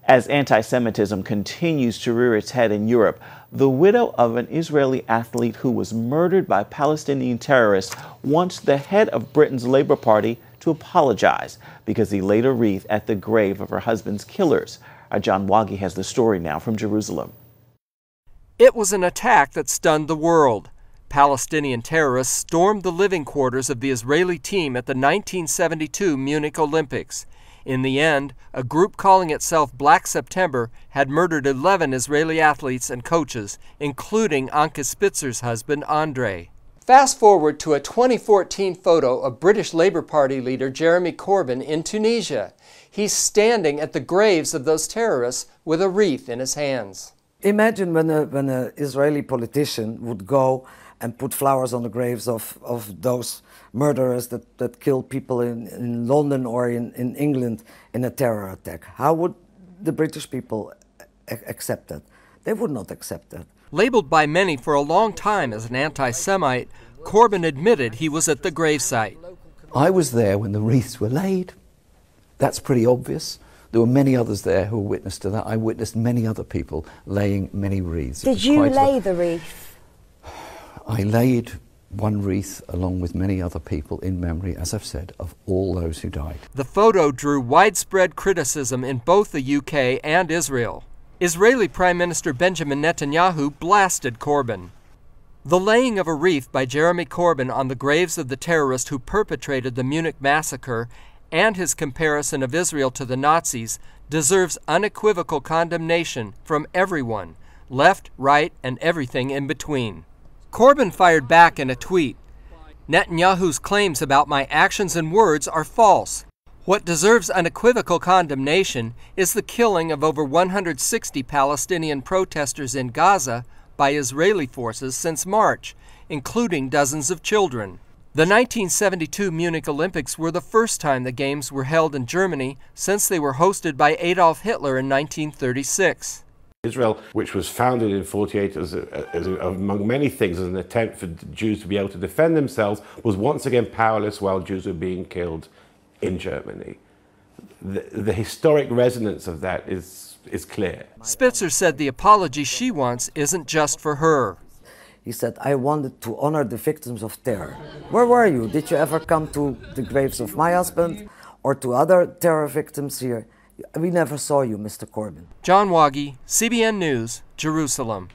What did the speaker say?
As anti-Semitism continues to rear its head in Europe, the widow of an Israeli athlete who was murdered by Palestinian terrorists wants the head of Britain's Labour Party to apologize because he laid a wreath at the grave of her husband's killers. Our John Waggy has the story now from Jerusalem. It was an attack that stunned the world. Palestinian terrorists stormed the living quarters of the Israeli team at the 1972 Munich Olympics. In the end, a group calling itself Black September had murdered 11 Israeli athletes and coaches, including Anke Spitzer's husband, Andre. Fast forward to a 2014 photo of British Labour Party leader Jeremy Corbyn in Tunisia. He's standing at the graves of those terrorists with a wreath in his hands. Imagine when an Israeli politician would go and put flowers on the graves of those murderers that killed people in London or in England in a terror attack. How would the British people accept that? They would not accept that. Labeled by many for a long time as an anti-Semite, Corbyn admitted he was at the gravesite. I was there when the wreaths were laid. That's pretty obvious. There were many others there who were witness to that. I witnessed many other people laying many wreaths. Did you lay the wreath? I laid one wreath along with many other people in memory, as I've said, of all those who died. The photo drew widespread criticism in both the UK and Israel. Israeli Prime Minister Benjamin Netanyahu blasted Corbyn. The laying of a wreath by Jeremy Corbyn on the graves of the terrorist who perpetrated the Munich massacre and his comparison of Israel to the Nazis deserves unequivocal condemnation from everyone, left, right, and everything in between. Corbyn fired back in a tweet. Netanyahu's claims about my actions and words are false. What deserves unequivocal condemnation is the killing of over 160 Palestinian protesters in Gaza by Israeli forces since March, including dozens of children. The 1972 Munich Olympics were the first time the Games were held in Germany since they were hosted by Adolf Hitler in 1936. Israel, which was founded in 1948 as among many things as an attempt for Jews to be able to defend themselves, was once again powerless while Jews were being killed in Germany. The historic resonance of that is clear. Spitzer said the apology she wants isn't just for her. He said, I wanted to honor the victims of terror. Where were you? Did you ever come to the graves of my husband or to other terror victims here? We never saw you, Mr. Corbyn. John Waggy, CBN News, Jerusalem.